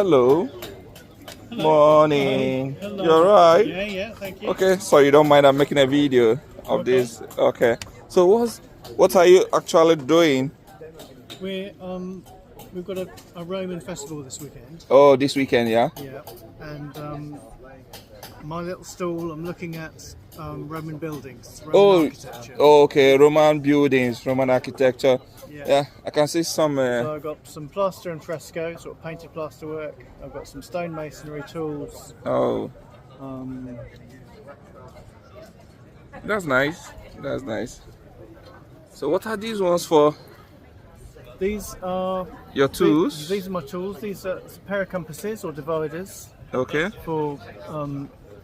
Hello. Hello. Morning. Hello. You alright? Yeah, thank you. Okay, so you don't mind I'm making a video of Okay. this. Okay. So what are you actually doing? We've got a Roman festival this weekend. Oh, this weekend, yeah? Yeah, and my little stall, I'm looking at Roman buildings, Roman Oh, architecture. okay. Roman buildings, Roman architecture. Yeah. Yeah, I can see some. So I've got some plaster and fresco, sort of painted plaster work. I've got some stone masonry tools. Oh, Um, that's nice. That's nice. So what are these ones for? these are Your tools? These are my tools. These are a pair of compasses or dividers Okay. for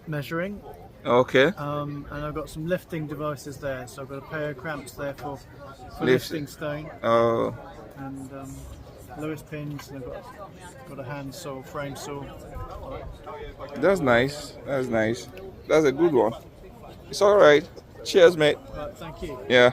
measuring. Okay. And I've got some lifting devices there. So I've got a pair of cramps there for Lift. lifting stone, Oh, and Lewis pins, and I've got a hand saw, frame saw. that's nice. That's nice. That's a good one. It's all right. Cheers, mate. Right, thank you. Yeah.